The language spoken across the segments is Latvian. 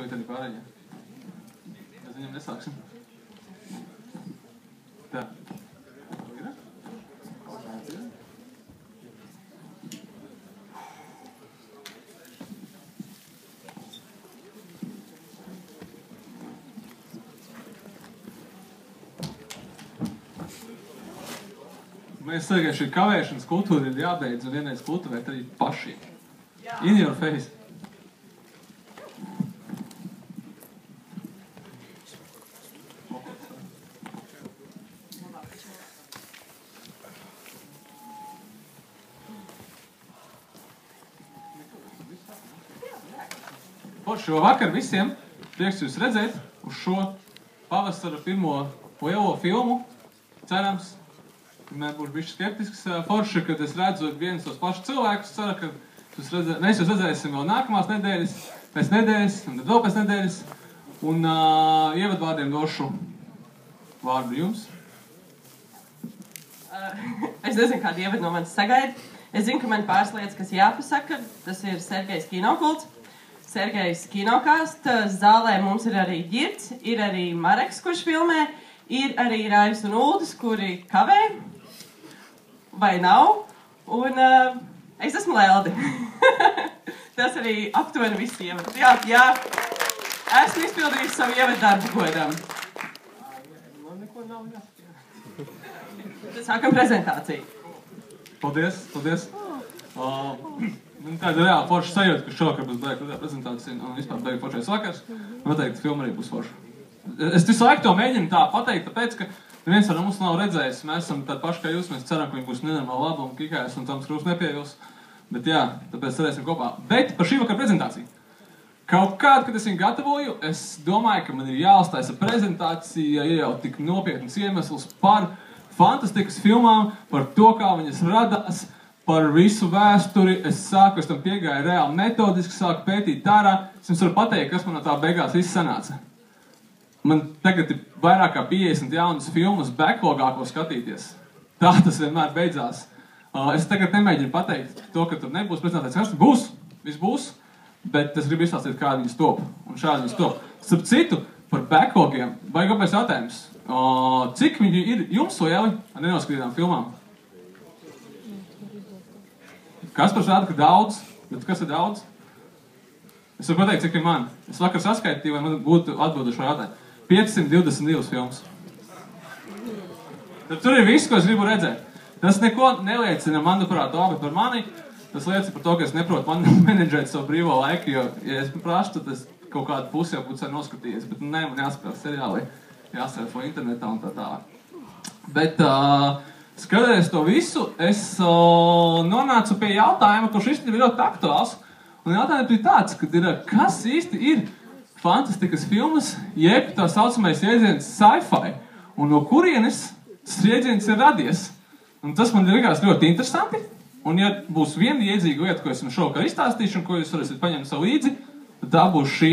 tūlīt arī pārējie. Mēs viņam nesāksim. Tā. Mēs sagāju, šī kavēšanas kultūra ir jābeidz un vienreiz kultivēt arī pašiem. In your face. Šo vakar visiem prieks jūs redzēt uz šo pavasara pirmo lielo filmu. Cerams, vienmēr būšu bišķi skeptisks. Forši, kad es redzu viens tos pašus cilvēkus, ceru, ka mēs jūs redzēsim vēl nākamās nedēļas, pēc nedēļas, un tad vēl pēc nedēļas. Un ievadvārdiem došu vārdu jums. Es nezinu, kādu ievadu no manis sagaida. Es zinu, ka man pāris lietas, kas jāpasaka. Tas ir Sergejs Kinokults. Sergejs Kinokast, zālē mums ir arī Ģirds, ir arī Mareks, kurš filmē, ir arī Raivs un Uldis, kuri kavē, vai nav, un es esmu Lelde. Tas arī aptuveni viss ievadu. Jā, esmu izpildījis savu ievadu darbu godam. Man neko nav jāspēj. Tad sākam prezentāciju. Paldies. Tāda reāla forša sajūta, ka šovakar būs beigta prezentācija un vispār beigta foršais vakars. Noteikti filma arī būs forša. Es visu laiku to mēģinu tā pateikt, tāpēc, ka neviens ar mums nav redzējis. Mēs esam tādi paši kā jūs, mēs ceram, ka viņi būs nenormāli labi un kikājas un Toms Krūs nepievils. Bet jā, tāpēc cerēsim kopā. Bet par šī vakar prezentāciju. Kaut kādu, kad es viņu gatavoju, es domāju, ka man ir jāuztaisa prezentācija, ja jau tik nopietnas iemesls par fantastikas filmām, par to, kā viņas radās, par visu vēsturi. Es tam piegāju reāli metodiski, sāku pētīt tārā. Es jums varu pateikt, kas man no tā beigās viss sanāca. Man tagad ir vairāk kā 50 jaunas filmas backlogā, ko skatīties. Tā tas vienmēr beidzās. Es tagad nemēģinu pateikt to, ka tur nebūs prezentācijas. Būs, viss būs, bet es gribu izstāstīt, kādi viņas top. Un šādi viņas top. Starp citu, par backlogiem, vai kāpēc jautājums? Cik viņi ir jums lieli ar nenoskatītām filmām? Kaspars rāda, ka daudz, bet kas ir daudz? Es varu pateikt, cik ir man. Es vakar saskaitīju, vai man būtu atbilduši šo jautājumu. 522 filmas. Tad tur ir viss, ko es gribu redzēt. Tas neko neliecina, manuprāt, labi par mani. Tas liecina par to, ka es neprotu menedžēt savu brīvo laiku, jo, ja es prašu, tad es kaut kādu pusi jau būtu noskatījies. Bet ne, man jāspēlē seriāli, jāsērfo internetā un tā tā. Bet skatoties to visu, es nonācu pie jautājuma, kurš īsti ir ļoti aktuāls. Un jautājums bija tāds, kad kas īsti ir fantastikas filmas, jeb tā saucamais jēdziens sci-fi, un no kurienes tas jēdziens ir radies. Un tas man likās ļoti interesanti. Un ja būs viena iedzīga lieta, ko es jums šovakar izstāstīšu, un ko jūs varēsiet paņemt savu līdzi, tad tā būs šī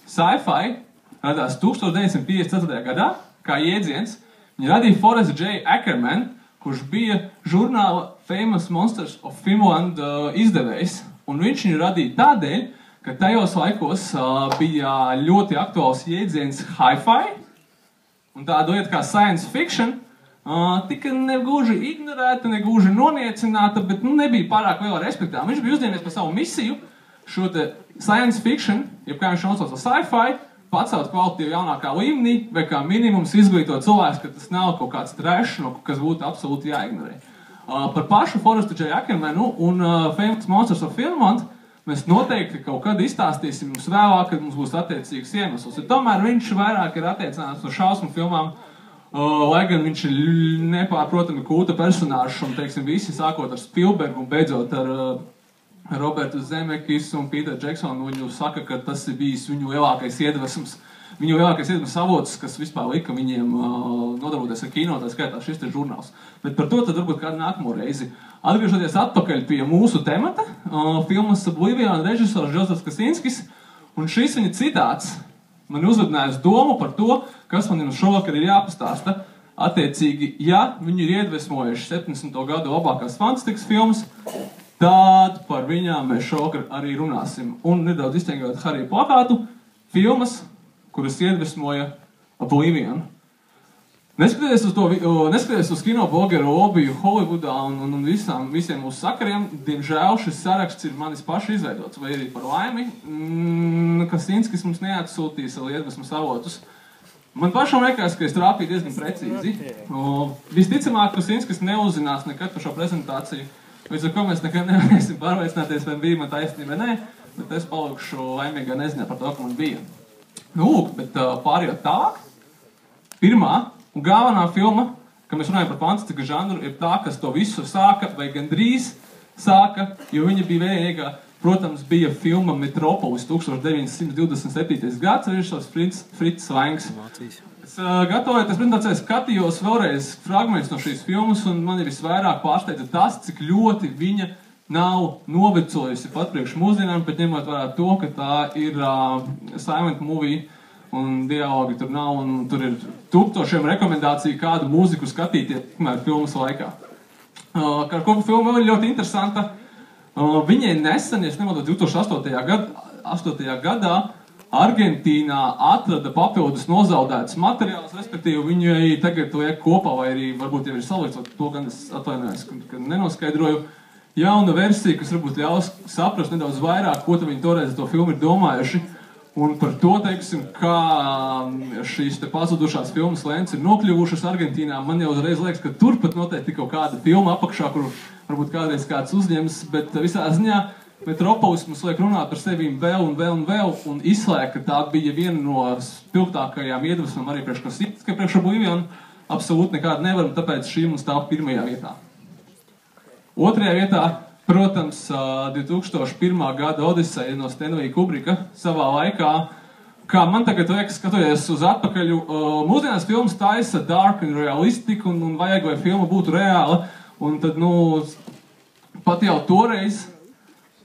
sci-fi, radās 1954. gadā, kā jēdziens. Viņa radīja Forrest J. Ackerman, kurš bija žurnāla Famous Monsters of Finland izdevējs. Un viņš viņu radīja tādēļ, ka tajos laikos bija ļoti aktuāls jēdziens hi-fi, un tāda lieta kā science fiction tika negluži ignorēta, negluži noniecināta, bet nebija pārāk liela respektā. Viņš bija uzņēmies par savu misiju šo te science fiction, jeb kā viņš nosauca sci-fi, pacelt kvalitīvu jaunākā līmenī, vai kā minimums izglītot cilvēks, ka tas nav kaut kāds trash, kas būtu absolūti jāignorē. Par pašu Forrestu J. Ackermanu un Famous Monsters of Finland mēs noteikti kaut kad izstāstīsim mums vēlāk, kad mums būs attiecīgs iemesls. Ja tomēr viņš vairāk ir attiecināts no šausmu filmām, lai gan viņš ir nepārprotami kulta personāžs, un, teiksim, visi sākot ar Spielbergu un beidzot ar Robertu Zemekis un Peter Jacksonu, viņu saka, ka tas ir bijis viņu lielākais iedvesmas avots, kas vispār lika viņiem nodarboties ar kino, tā skaitā šis te žurnāls. Bet par to tad varbūt kādu nākamo reizi. Atgriežoties atpakaļ pie mūsu temata, filmas Oblivion režisors Džozefs Kasinskis, un šis viņa citāts man uzvedinājis domu par to, kas man jums šovakar ir jāpastāsta. Attiecīgi, ja viņi ir iedvesmojuši 70. gadu labākās fantastikas filmas, tad par viņām mēs šovakar arī runāsim. Un nedaudz izteigot Harry plakātu, filmas, kuras iedvesmoja Oblivion. Neskatoties uz kinoblogeru lobiju Hollywoodā un visiem mūsu sakariem, diemžēl šis saraksts ir manis paši izveidots, vai arī par laimi, Kasinskis mums neatsūtīja savu iedvesmas avotus. Man pašam liekas, ka es trāpīju diezgan precīzi. Visticamāk, Kasinskis neuzzinās nekad par šo prezentāciju, līdz ar ko mēs nekad nevarēsim pārliecināties, vai bija man taisnība vai nē, bet es palikšu laimīgā neziņā par to, ka man bija. Lūk, bet pārējot tālāk, pirmā un galvenā filma, kad mēs runājam par fantastiku žanru, ir tā, kas to visu sāka, vai gandrīz sāka, jo viņa bija vienīgā, protams, bija filma Metropolis 1927. gads, režisors Fritz Langs. Es gatavojoties prezentācijai skatījos vēlreiz fragmentus no šīs filmas, un man ir visvairāk pārsteidza tas, cik ļoti viņa nav novecojusi pat priekš mūsdienām, bet ņemot vērā to, ka tā ir silent movie, un dialogi tur nav, un tur ir tūkstošiem rekomendāciju, kādu mūziku skatīties, tikmēr filmas laikā. Kā kopu filma vēl ir ļoti interesanta. Viņai nesen, ja nemaldos, 2008. gadā Argentīnā atrada papildus nozaudētas materiālus, respektīvi viņai tagad liek kopā, vai arī varbūt jau ir salīdzot, to gan es atvainojos, ka nenoskaidroju, jauna versija, kas varbūt ļaus saprast nedaudz vairāk, ko viņi toreiz to filmu ir domājuši. Un par to, teiksim, kā šīs te pazudušās filmas lēns ir nokļuvušas Argentīnā, man jau uzreiz liekas, ka turpat noteikti kaut kāda filma apakšā, kur varbūt kādreiz kāds uzņems, bet visā ziņā Metropolis mums liek runāt par sevīm vēl un izslēg, ka tā bija viena no spilgtākajām iedvesmām arī priekš Kasinskis, ka priekš Oblivion absolūti nekāda nevaram, tāpēc šī mums stāv pirmajā vietā. Otrajā vietā, protams, 2001. gada Odiseja no Stanley Kubrika savā laikā, kā man tagad liekas, skatoties uz atpakaļu, mūsdienās filmas taisa dark and realistic, un vajag, lai filma būtu reāla, un tad, pat jau toreiz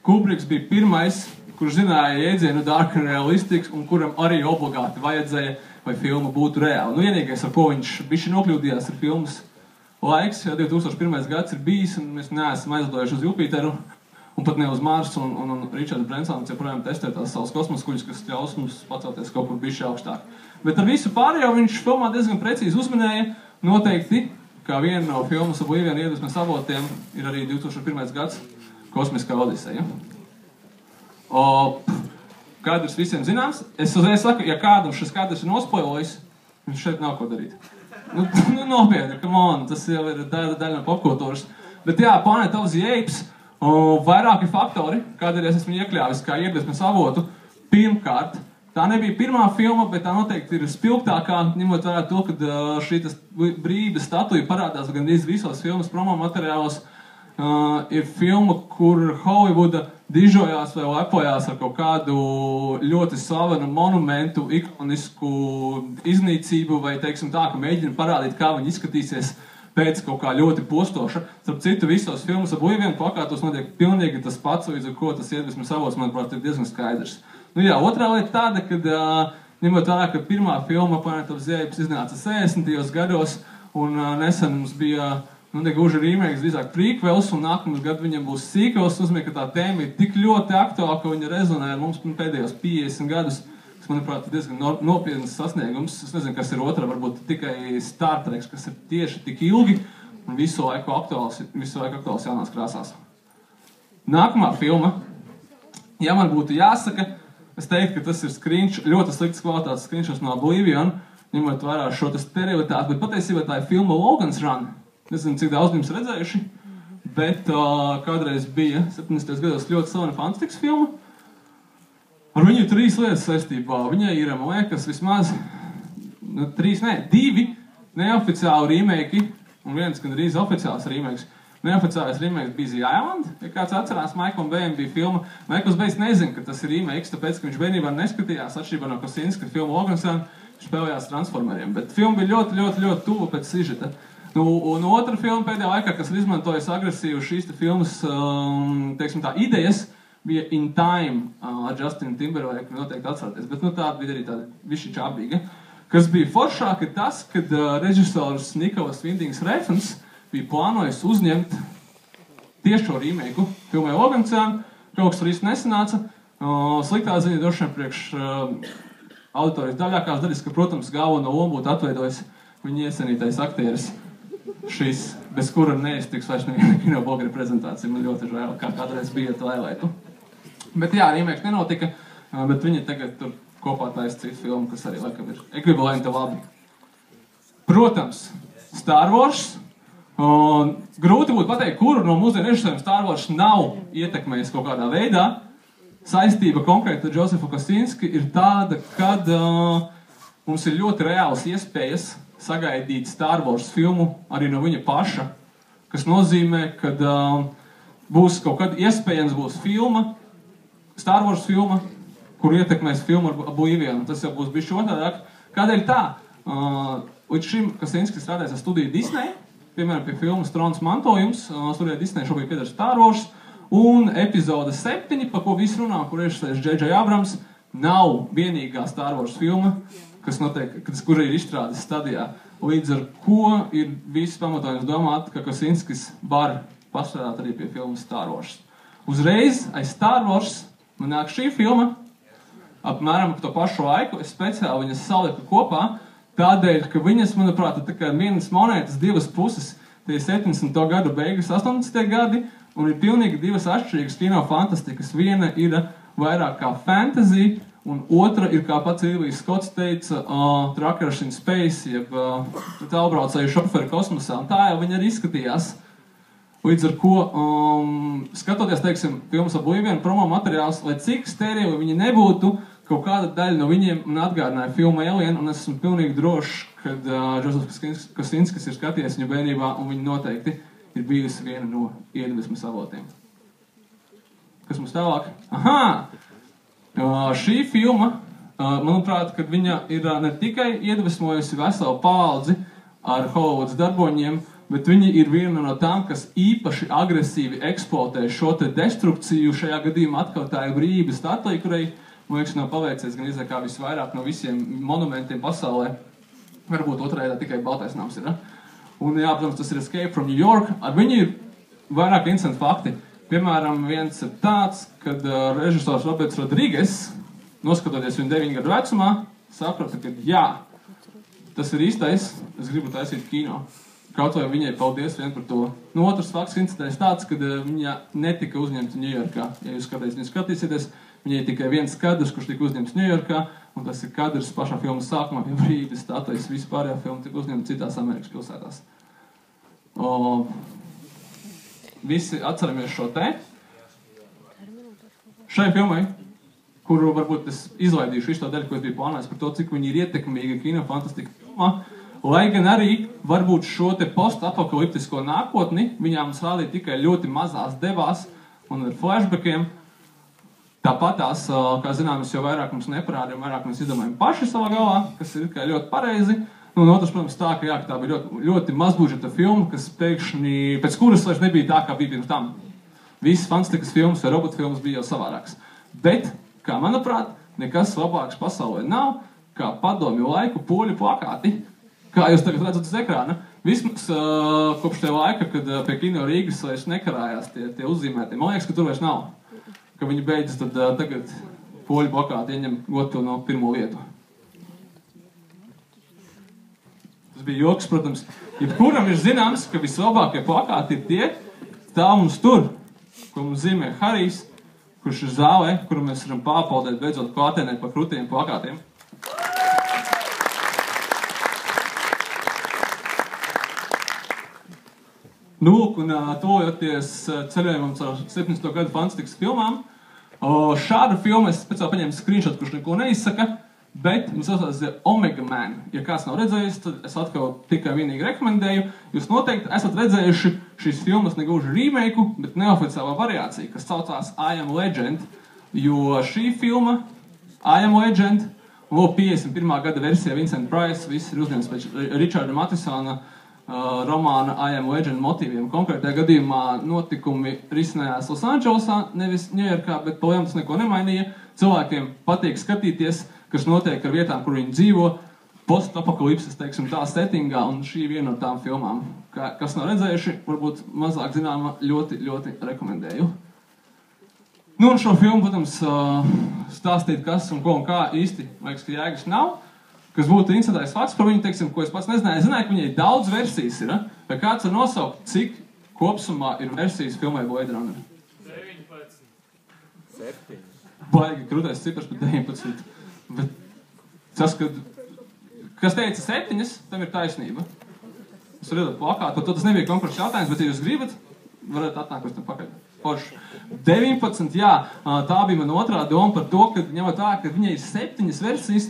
Kubriks bija pirmais, kurš zināja jēdzienu dark and realistic, un kuram arī obligāti vajadzēja, lai filma būtu reāla. Vienīgais, ar ko viņš bišķi nokļūdījās, ir filmas laiks, 2001. gads ir bijis, un mēs neesam aizlidojuši uz Jupiteru, un pat ne uz Marsu, un Ričards Brensons joprojām testē tās savus kosmoskuļus, kas ļaus mums pacelties kaut kur bišķi augstāk. Bet ar visu pārējo viņš filmā diezgan precīzi uzminēja, noteikti, kā viena no filmas Oblivion iedvesmas avotiem ir arī 2001. gads Kosmiskā Odiseja. Kadrs visiem zināms, es uzreiz saku, ja kādam šis kadrs ir nospoilojis, viņš šeit nav ko darīt. Nopietni, come on, tas jau ir daļa no popkultūras. Bet jā, Planet of the Apes, vairāki faktori, kādēļ es esmu iekļāvis kā iedvesmas avotu. Pirmkārt, tā nebija pirmā filma, bet tā noteikti ir spilgtākā, ņemot vērā to, ka šī brīvības statuja parādās gandrīz visos filmas promo materiālos. Ir filma, kur Hollywooda dižojās vai lepojās ar kaut kādu ļoti slavenu monumentu, ikonisku iznīcību, vai, teiksim tā, ka mēģina parādīt, kā viņi izskatīsies pēc kaut kā ļoti postoša. Starp citu, visos filmas Oblivion plakātos notiek pilnīgi tas pats, līdz ar ko tas iedvesmas avots, manuprāt, ir diezgan skaidrs. Jā, otrā lieta tāda, kad ņemot vērā, ka pirmā filma Planet of the Apes iznāca 60. gados, un nesen mums bija negluži remakes, drīzāk prequels, un nākamais gadu viņam būs sequels. Uzmēr, ka tā tēma ir tik ļoti aktuāla, ka viņa rezonē ar mums pēdējos 50 gadus, kas, manuprāt, ir diezgan nopietnas sasniegums. Es nezinu, kas ir otra, varbūt tikai Star Trek, kas ir tieši tik ilgi un visu laiku aktuāls jaunās krāsās. Nākamā filma, ja man būtu jāsaka, es teiktu, ka tas ir ļoti slikts kvalitātes screenshots no Oblivion, ņemot vērā šo sterilitāti, bet patiesībā tā ir filma Logan's Run. Nezinu, cik daudz jums redzējuši, bet kādreiz bija 70. gados ļoti slavena fantastikas filma. Ar viņu 3 lietas saistībā. Viņai ir, man liekas, vismaz 2 neoficiāli remake, un viens gandrīz oficiāls remake. Neoficiālais remake bija The Island, ja kāds atcerās, Michael Bay'am bija filma. Michaels Bay's nezina, ka tas ir remake, tāpēc, ka viņš bērnībā neskatījās atšķirībā no Kasinska filmu Logan's Run, viņš spēlējās Transformeriem, bet filma bija ļoti tuva pēc sižeta. Un otra filma pēdējā laikā, kas ir izmantojas agresīvu šīs filmas, teiksim tā, idejas, bija In Time ar Justin Timberlake, noteikti atcerēties, bet tāda bija arī tāda viši čābīga. Kas bija foršāk ir tas, kad režisors Nicholas Windings Refns bija plānojis uzņemt tieši šo remake filmai Logan's Run, kaut kas tur īsti nesanāca. Sliktā ziņa droši vien priekš auditorijas daļākās daļas, ka, protams, galveno lomu būtu atveidojis viņa iecienītais aktieris. Šis, bez kura neiztiks vairs neviena kinoblogeru prezentācija. Man ļoti žēl, kā kādreiz bija Twilightu. Bet jā, remake nenotika, bet viņi tagad tur kopā taisa citu filmu, kas arī laikam ir ekvivalenta labi. Protams, Star Wars. Grūti būtu pateikt, kuru no mūsdienu režisāriem Star Wars nav ietekmējis kaut kādā veidā. Saistība konkrēti ar Josefu Kosinski ir tāda, kad mums ir ļoti reāls iespējas sagaidīt Star Wars filmu arī no viņa paša, kas nozīmē, ka būs kaut kad iespējams būs filma, Star Wars filma, kur ietekmēs filmu ar Oblivion. Tas jau būs bišķi otādāk. Kādēļ tā? Līdz šim Kosinski strādājas ar studiju Disney, piemēram, pie filmas Trons mantojums, studija Disney šobrīd piedara Star Wars, un epizode 7, pa ko visi runā, kur režisēs J.J. Abrams, nav vienīgā Star Wars filma, kur ir izstrādes stadijā. Līdz ar ko ir viss pamatojums domāt, ka Kosinskis var pastrādāt arī pie filmas Star Wars. Uzreiz aiz Star Wars man nāk šī filma, apmēram to pašu laiku, es speciāli viņas saliku kopā, tādēļ, ka viņas, manuprāt, ir tā kā vienas monētas divas puses, tie 70. gadu beigas, 80. gadi, un ir pilnīgi divas atšķirīgas kino fantastikas. Viena ir vairāk kā fantasy, un otra ir, kā pats Ridlijs Skots teica, Trackers in Space, jeb tālbraucēju šoferi kosmosā, un tā jau viņa arī izskatījās. Līdz ar ko, skatoties, teiksim, filmas Oblivion promo materiāls, lai cik stereo viņi nebūtu, kaut kāda daļa no viņiem man atgādināja filmu Alien, un es esmu pilnīgi drošs, kad Josefs Kosinskis ir skatījies viņu bērnībā, un viņa noteikti ir bijusi viena no iedvesmas avotiem. Kas mums tālāk? Šī filma, manuprāt, kad viņa ir ne tikai iedvesmojusi veselu paudzi ar Hollywoods darboņiem, bet viņi ir viena no tām, kas īpaši agresīvi eksploatē šo te destrukciju. Šajā gadījumā atkal tā ir brīvības statūja, kurai, man liekas, nav paveicies gan izvēr visvairāk no visiem monumentiem pasaulē. Varbūt otrējā tikai Baltais nams ir. Un jā, protams, tas ir Escape from New York. Ar viņu ir vairāk interesanti fakti. Piemēram, viens ir tāds, kad režisors Roberts Rodrīgues, noskatoties viņu 9 gadu vecumā, saprata, ka jā, tas ir īstais, es gribu taisīt kino. Kaut vai viņai paldies vien par to. Otrs fakts incidents tāds, kad viņa netika uzņemta Ņujorkā. Ja jūs skatīsieties, viņai tikai viens kadrs, kurš tika uzņemts Ņujorkā, un tas ir kadrs pašā filmas sākumā, pie brīdis statujas. Vispārējā filma tika uzņemta citās Amerikas pilsētās. Visi atceramies šo te. Šai filmai, kuru varbūt es izlaidīšu visu to daļu, ko es biju plānojis par to, cik viņi ir ietekmīga kinofantastika filmā, lai gan arī varbūt šo te postapokaliptisko nākotni viņām rādīja tikai ļoti mazās devās un ar flashbackiem. Tāpatās, kā zināms, jau vairāk mums neparādīja, vairāk mēs izdomājam paši savā galvā, kas ir tikai ļoti pareizi. Un otrs, protams, tā, ka jā, tā bija ļoti mazbudžeta filma, kas pēkšņi, pēc kuras vairs nebija tā, kā bija pirms tam. Visas fantastikas filmas vai robotu filmas bija jau savādākas. Bet, kā manuprāt, nekas labāks pasaulē nav, kā padomju laiku poļu plakāti, kā jūs tagad redzat uz ekrāna. Vismaz kopš tie laika, kad pie Kino Rīgas vairs nekarājās tie uzzīmētie. Man liekas, ka tur vairs nav. Ka viņi beidzas, tad tagad poļu plakāti ieņem gotu no pirmo vietu. Tas bija joks, protams. Jebkuram ir zināms, ka vislabākie plakāti ir tie, tā mums tur, ko mums zīmē Harijs, kurš ir zālē, kuru mēs varam pāpaudēt beidzot klātienē pa krūtiem plakātiem. Nu, un tojoties ceļojumam caur 17. gadu fantastikas filmām, šādu filmu es pēc paņēmu screenshot, kurš neko neizsaka, bet mums saucās Omega Man. Ja kāds nav redzējis, tad es atkal tikai vienīgi rekomendēju. Jūs noteikti esat redzējuši šīs filmas negluži remake, bet neoficiālā variācija, kas saucās I Am Legend, jo šī filma I Am Legend un vēl 51. gada versija Vincent Price, viss ir uzņemts pēc Richarda Matisona romāna I Am Legend motīviem. Konkrētajā gadījumā notikumi risinājās Losandželosā, nevis Ņujorkā, bet pa lielam tas neko nemainīja. Cilvēkiem patīk skatīties, kas notiek ar vietām, kur viņi dzīvo, postapokalipses, teiksim, tā settingā, un šī viena no tām filmām. Kas nav redzējuši, varbūt mazāk zināma, ļoti, ļoti rekomendēju. Nu, un šo filmu, protams, stāstīt, kas un ko un kā īsti, liekas, ka jēgas nav. Kas būtu interesantais fakts par viņu, teiksim, ko es pats nezināju. Es zināju, ka viņai daudz versijas ir, vai kāds var nosaukt, cik kopsumā ir versijas filmai Blade Runner? 19. 7. Baigi krūtais cipars, bet 19. Bet tas, kas teica 7, tam ir taisnība. Es varu iedot plakātu, par to tas nebija konkurss jautājums, bet ja jūs gribat, varat atnākt uz tam pakaļ. Forši. 19, jā, tā bija man otrā doma par to, ka ņemot tā, ka viņai ir 7 versijas,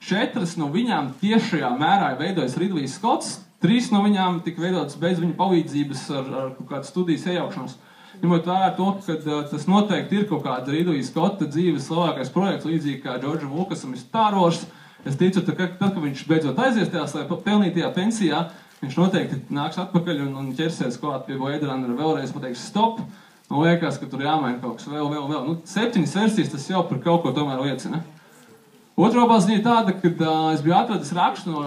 4 no viņām tiešajā mērā veidojas Ridlijs Skots, 3 no viņām tika veidotas bez viņa palīdzības ar kādu studijas iejaukšanos. Ņemot vērā to, ka tas noteikti ir kaut kāda Ridlijs Skota dzīves labākais projekts, līdzīgi kā Džordžam Lukasam ir Star Wars. Es ticu, ka tad, kad viņš beidzot aizies tajā pelnītajā pensijā, viņš noteikti nāks atpakaļ un ķersies klāt pie Blade Runner vēlreiz pateiks stop. Man liekas, ka tur jāmaina kaut kas vēl. Nu, 7 versijas tas jau par kaut ko tomēr liecina. Otrā ziņa ir tāda, ka es biju atradis rakstu no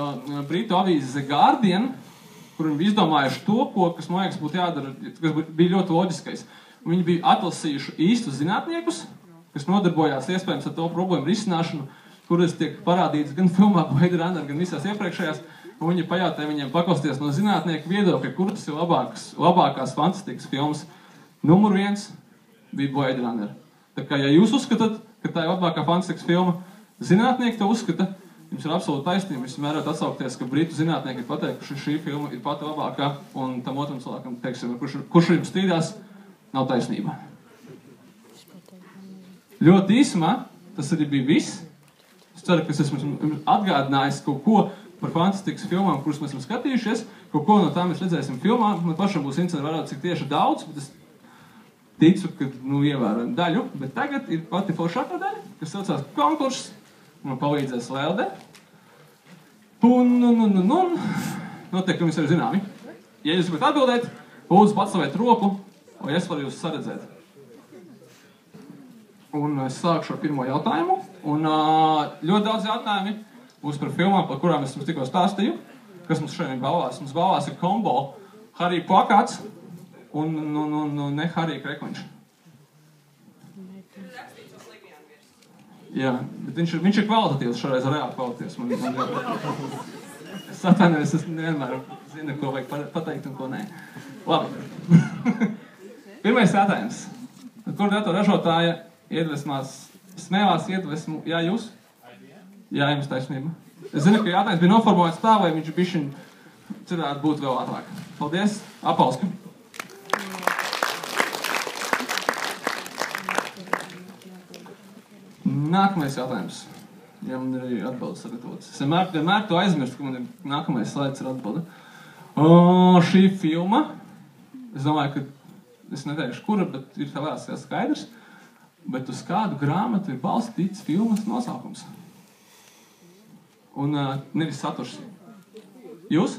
Britu avīzes The Guardian, kur viņi bija izdomājuši to, kas man liekas būtu jādara, kas bija ļoti loģiskais. Viņi bija atlasījuši īstus zinātniekus, kas nodarbojās iespējams ar to problēmu risināšanu, kuras tiek parādītas gan filmā Blade Runner, gan visās iepriekšējās. Un viņi pajautāja viņiem paklausties no zinātnieku viedokļa, kuras ir labākās fantastikas filmas. Numur 1 bija Blade Runner. Tā kā, ja jūs uzskatāt, ka tā ir labākā fantastikas filma, zinātnieki to uzskata, jums ir absolūti taisnība. Jūs mērāt atsaukties, ka britu zinātnieki ir pateikuši, ka šī filma ir pati labākā, un tam otram cilvēkam, teiksim, kurš viņam strīdās, nav taisnība. Ļoti īsumā, tas arī bija viss. Es ceru, ka es esmu atgādinājis kaut ko par fantastikas filmām, kuras mēs esam skatījušies. Kaut ko no tām mēs redzēsim filmā. Man pašam būs interesanti varētu, cik tieši daudz, bet es ticu, ka, ievērojam daļu. Bet tagad ir pati foršākā daļa, kas saucās konkurss. Man palīdzēs Lelde. Un. Noteikti jums ir zināmi. Ja jūs gribat atbildēt, lūdzu patsavēt roku, lai es varu jūs saredzēt. Un es sākšu ar pirmo jautājumu. Un ļoti daudz jautājumi būs par filmām, par kurām es jums tikko stāstīju. Kas mums šodien balvās? Mums balvās ir kombo Harija plakāts un ne Harija krekliņš. Jā, bet viņš ir kvalitatīvs, šoreiz reāli kvalitatīvs. Es atvainojos, es nevienmēr zinu, ko vajag pateikt un ko nē. Labi. Pirmais jautājums. Kur datoru ražotāja iedvesmās, smēlās iedvesmu, jā, jūs? Jā, jums taisnība. Es zinu, ka jautājums bija noformulēts tā, vai viņš bišķiņ cerētu būt vēl ātrāk. Paldies, apauska. Nākamais jautājums. Ja man ir arī atbildes sagatavotas. Es vienmēr to aizmirstu, ka man ir nākamais slaids ar atbildi. Šī filma, es domāju, ka es neteikšu kura, bet ir tavās skaidrs, bet uz kādu grāmatu ir balstīts filmas nosaukums. Un nevis saturs. Jūs?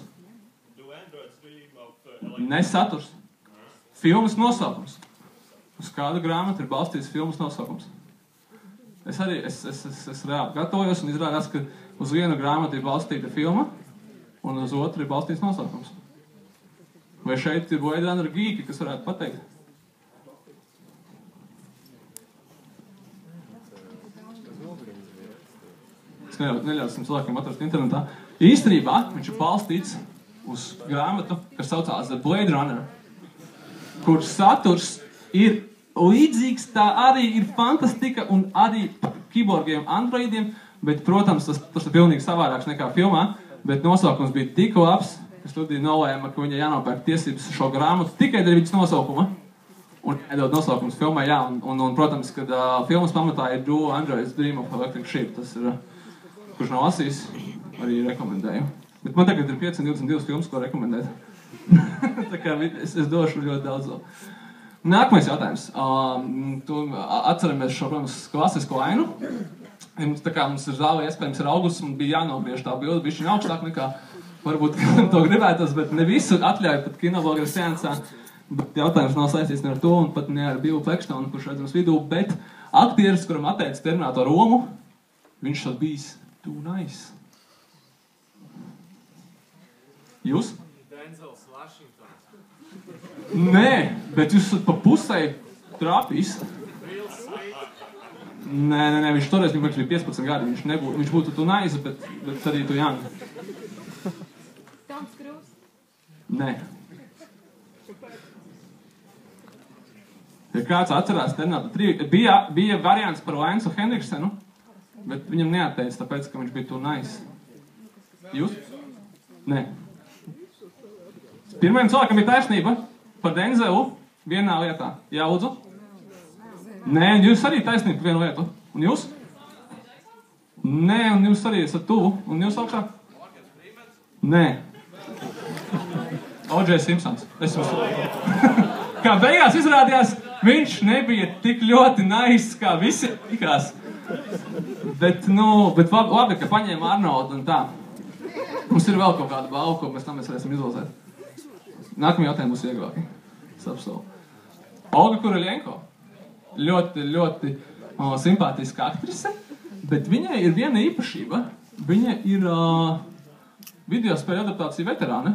Ne saturs. Filmas nosaukums. Uz kādu grāmatu ir balstīts filmas nosaukums. Es arī, es reāli gatavojos un izrādās, ka uz vienu grāmatu ir balstīta filma un uz otru ir balstīts nosaukums. Vai šeit ir Blade Runner geeki, kas varētu pateikt? Es neļausim cilvēkiem atrast internetā. Īstenībā viņš ir balstīts uz grāmatu, kas saucās The Blade Runner, kur saturs ir līdzīgs, tā arī ir fantastika un arī kiborgiem androidiem, bet, protams, tas ir pilnīgi savādāks nekā filmā, bet nosaukums bija tik labs, ka studija nolēma, ka viņai jānopērk tiesības šo grāmatu tikai dēļ viņas nosaukuma. Un iedod nosaukums filmai, jā, un protams, kad filmas pamatā ir Do Android's Dream of Electric Sheep, tas ir, kurš nav lasījis, arī rekomendēju. Bet man tagad ir 522 filmas, ko rekomendēt. Tā kā es došu ļoti daudz vēl. Nākamais jautājums. Atceramies šo, protams, klasisko ainu. Tā kā mums ir zāle, iespējams, ir augusts, un bija jānogriež tā bilde, bišķiņ augstāk nekā varbūt to gribētos, bet ne visu atļauj pat kinologa seansā. Bet jautājums nav saistīts ne ar to, un pat ne ar Billu Plekštonu, kurš redzams vidū, bet aktieris, kuram atteica Terminator Romu, viņš šad bijis too nice. Jūs? Denzels Washingtons. Nē, bet jūs esat pa pusē Trapis. Nē, viņš toreiz bija 15 gadi, viņš būtu tu naiza, bet arī tu young. Toms Krūs? Nē. Ja kāds atcerās Terminator 3, bija variants par Lensu Henriksenu, bet viņam neatteica, tāpēc, ka viņš bija tu naiza. Jūs? Nē. Pirmajam cilvēkam bija taisnība par Denzelu vienā lietā. Jā, lūdzu? Nē, un jūs arī taisnība par vienu lietu. Un jūs? Nē, un jūs arī esat tuvu. Un jūs augšā? Nē. O.J. Simpsons. Kā beigās izrādījās, viņš nebija tik ļoti nice, kā visi tikās. Bet labi, ka paņēma Arnoldu un tā. Mums ir vēl kaut kāda balva, ko mēs tam varēsim izlasēt. Nākamie jautājumi būs vieglāki. Sapsolu. Olga Kurylenko. Ļoti simpātiska aktrise, bet viņai ir viena īpašība. Viņa ir video spēļu adaptācija veterāne.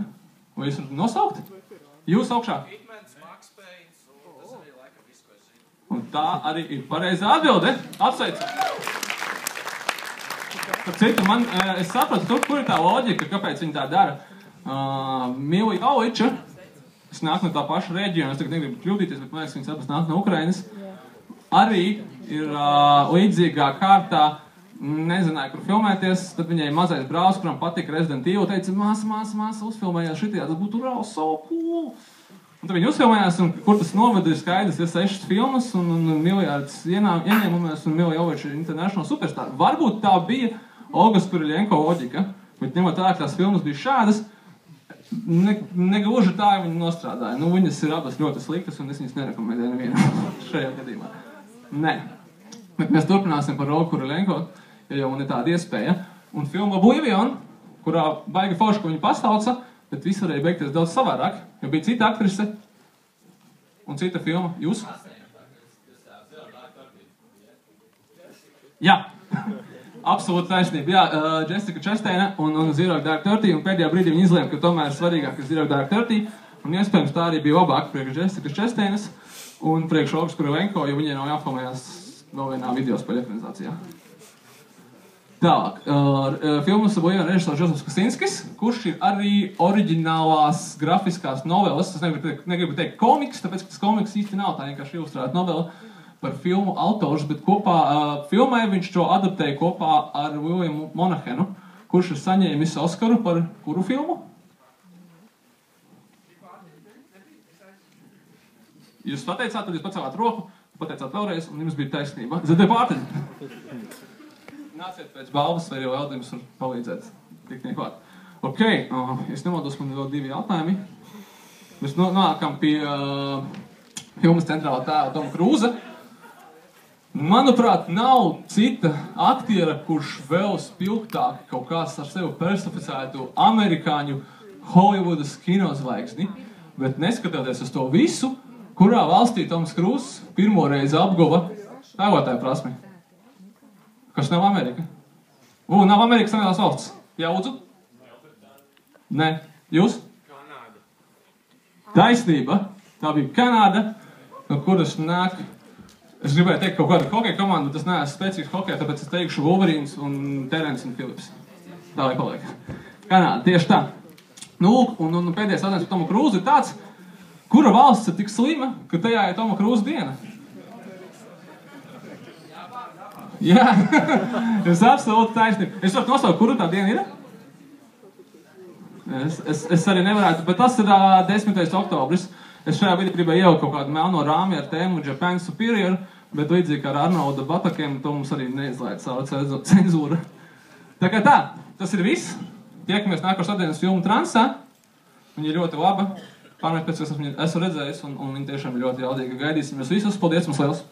Vai jūs varat nosaukt? Jūs augšā? Un tā arī ir pareizā atbilde. Apsveicu! Par citu, es sapratu, kur ir tā loģika, kāpēc viņi tā dara. Mila Jauliča, es nāku no tā paša reģiona, es tagad negribu kļūdīties, bet man liekas, viņas abas nāk no Ukrainas. Arī ir līdzīgā kārtā, nezināju, kur filmēties, tad viņai mazais brālis, kuram patika Resident Evil, teica, māsa, uzfilmējās šitajā, tas būtu so cool. Un tad viņi uzfilmējās, un kur tas noveda, ir skaidrs, ir 6 filmas un miljārds ieņēmumies, un Mila Jovovich ir international superstar. Varbūt tā bija Olgas Kurylenko loģika, bet ņemot tā, ka tās filmas bija šādas, negluži tā viņi nostrādāja. Viņas ir abas ļoti sliktas, un es viņas nerekomendēju nevienam šajā gadījumā. Nē. Bet mēs turpināsim par Olgu Kurylenko, ja jau man ir tāda iespēja. Un filma Oblivion, kurā baigi forši, ko viņa pasauca, bet viss varēja beigties daudz savādāk, jo bija cita aktrise un cita filma. Jūs? Jā. Absolūti taisnība. Jā, Jessica Chastain un Zero Dark 30, un pēdējā brīdī viņi izlēma, ka tomēr ir svarīgāk, ka Zero Dark 30, un iespējams tā arī bija labāk priekš Jessica Chastainas un priekš Olgas Kurylenko, jo viņai nav jāfilmējās vēl vienā videospēļu ekranizācijā. Tālāk, filmas Oblivion režisors Josefs Kosinskis, kurš ir arī oriģinālās grafiskās novelas, es negribu teikt komiks, tāpēc, ka tas komiks īsti nav tā vienkārši ilustrēta novela par filmu autors, bet kopā filmē viņš to adaptēja kopā ar Williamu Monahenu, kurš ir saņēmis Oskaru par kuru filmu? Jūs pateicāt, tad jūs pacēlāt roku, pateicāt vēlreiz, un jums bija taisnība. The Departed. Nāciet pēc balvas, vai jau Eldims var palīdzēt tikt klāt. Ok, es nemaldos, man ir vēl 2 jautājumi. Mēs nonākam pie filmas centrālā tēla Toma Krūza. Manuprāt, nav cita aktiera, kurš vēl spilgtāk kaut kāds ar sevi personificētu amerikāņu Hollywoodas kinozvaigzni, bet neskatoties uz to visu, kurā valstī Toms Krūzs pirmoreiz apguva tēlotāju prasmi. Kas nav Amerika? Nav Amerikas Savienotās valsts. Jā, lūdzu? Nē. Jūs? Kanāda. Taisnība. Tā bija Kanāda, no kuras nāk... Es gribēju teikt kaut kādu hokeja komandu, tas neesmu spēcīgs hokeja, tāpēc es teikšu Wolverines un Terence un Phillips. Tā lai paliek. Kanāda, tieši tā. Un pēdējais jautājums par Tomu Krūzu ir tāds, kura valsts ir tik slima, ka tajā ir Toma Krūza diena? Jā, jūs absolūti taisnība. Es varu nosaukt, kura tā diena ir? Es arī nevarētu, bet tas ir 10. oktobris. Es šajā vidī gribēju ielikt kaut kādu melno rāmi ar tēmu Japan Superior, bet līdzīgi ar Arnolda Batakiem, to mums arī neizlaid savu cenzūru. Tā kā tā, tas ir viss. Tiekamies nākošais atdienas filmu Transā. Viņa ir ļoti laba. Pārmēt pēc, kas esmu redzējis, un viņa tiešām ļoti jaudīga. Gaidīsim jūs visus. Paldies, mums liels!